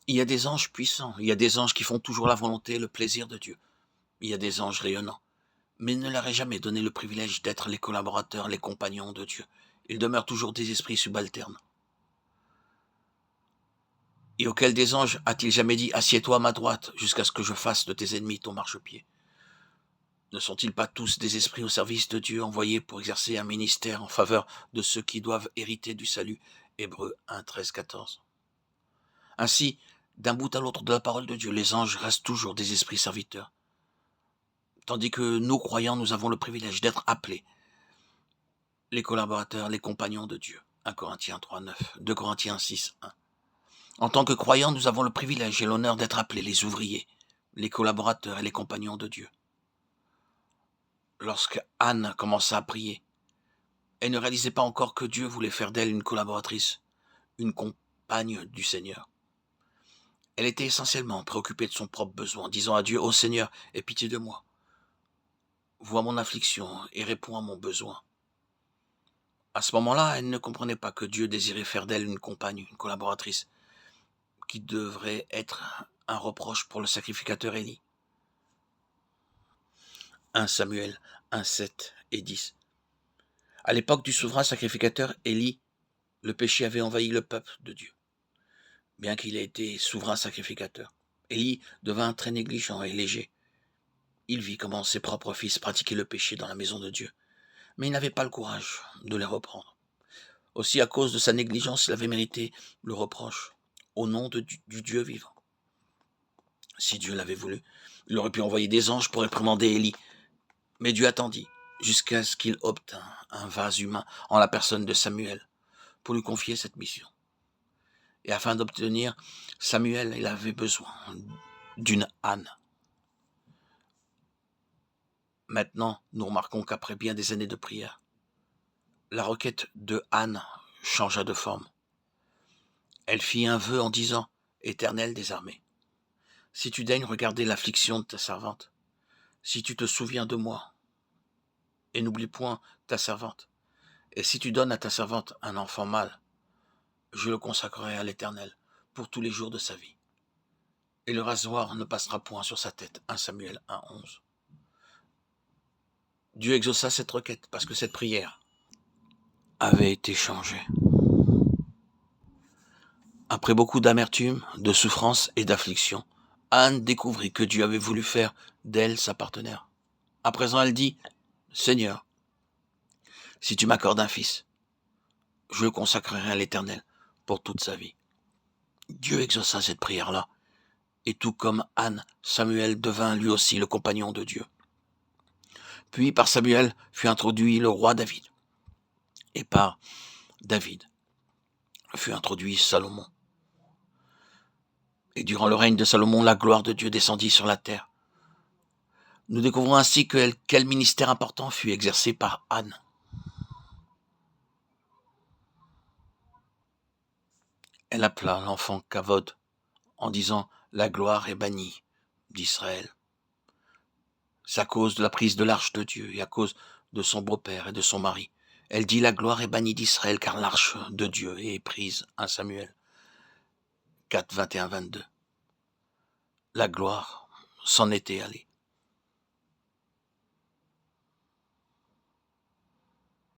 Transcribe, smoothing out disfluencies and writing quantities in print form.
Il y a des anges puissants, il y a des anges qui font toujours la volonté et le plaisir de Dieu. Il y a des anges rayonnants, mais il ne leur est jamais donné le privilège d'être les collaborateurs, les compagnons de Dieu. Ils demeurent toujours des esprits subalternes. Et auquel des anges a-t-il jamais dit « Assieds-toi à ma droite, jusqu'à ce que je fasse de tes ennemis ton marchepied » Ne sont-ils pas tous des esprits au service de Dieu envoyés pour exercer un ministère en faveur de ceux qui doivent hériter du salut? Hébreux 1, 13, 14. Ainsi, d'un bout à l'autre de la parole de Dieu, les anges restent toujours des esprits serviteurs. Tandis que nous, croyants, nous avons le privilège d'être appelés les collaborateurs, les compagnons de Dieu. 1 Corinthiens 3, 9, 2 Corinthiens 6, 1. En tant que croyants, nous avons le privilège et l'honneur d'être appelés les ouvriers, les collaborateurs et les compagnons de Dieu. Lorsque Anne commença à prier, elle ne réalisait pas encore que Dieu voulait faire d'elle une collaboratrice, une compagne du Seigneur. Elle était essentiellement préoccupée de son propre besoin, disant à Dieu « Ô Seigneur, aie pitié de moi. Vois mon affliction et réponds à mon besoin. » À ce moment-là, elle ne comprenait pas que Dieu désirait faire d'elle une compagne, une collaboratrice, qui devrait être un reproche pour le sacrificateur Élie. 1 Samuel 1, 7 et 10. À l'époque du souverain sacrificateur Élie, le péché avait envahi le peuple de Dieu. Bien qu'il ait été souverain sacrificateur, Élie devint très négligent et léger. Il vit comment ses propres fils pratiquaient le péché dans la maison de Dieu, mais il n'avait pas le courage de les reprendre. Aussi, à cause de sa négligence, il avait mérité le reproche au nom du Dieu vivant. Si Dieu l'avait voulu, il aurait pu envoyer des anges pour réprimander Élie, mais Dieu attendit jusqu'à ce qu'il obtint un vase humain en la personne de Samuel pour lui confier cette mission. Et afin d'obtenir Samuel, il avait besoin d'une Anne. Maintenant, nous remarquons qu'après bien des années de prière, la requête de Anne changea de forme. Elle fit un vœu en disant « Éternel des armées, si tu daignes regarder l'affliction de ta servante, si tu te souviens de moi, et n'oublie point ta servante, et si tu donnes à ta servante un enfant mâle, je le consacrerai à l'Éternel pour tous les jours de sa vie. Et le rasoir ne passera point sur sa tête. 1 Samuel 1, 11. Dieu exauça cette requête parce que cette prière avait été changée. Après beaucoup d'amertume, de souffrance et d'affliction, Anne découvrit que Dieu avait voulu faire d'elle sa partenaire. À présent, elle dit « Seigneur, si tu m'accordes un fils, je le consacrerai à l'Éternel pour toute sa vie. » Dieu exauça cette prière-là, et tout comme Anne, Samuel devint lui aussi le compagnon de Dieu. Puis par Samuel fut introduit le roi David, et par David fut introduit Salomon. Et durant le règne de Salomon, la gloire de Dieu descendit sur la terre. Nous découvrons ainsi quel ministère important fut exercé par Anne. Elle appela l'enfant Kavod en disant « La gloire est bannie d'Israël ». C'est à cause de la prise de l'arche de Dieu et à cause de son beau-père et de son mari. Elle dit « La gloire est bannie d'Israël car l'arche de Dieu est prise ». 1 Samuel 4, 21, 22. La gloire s'en était allée.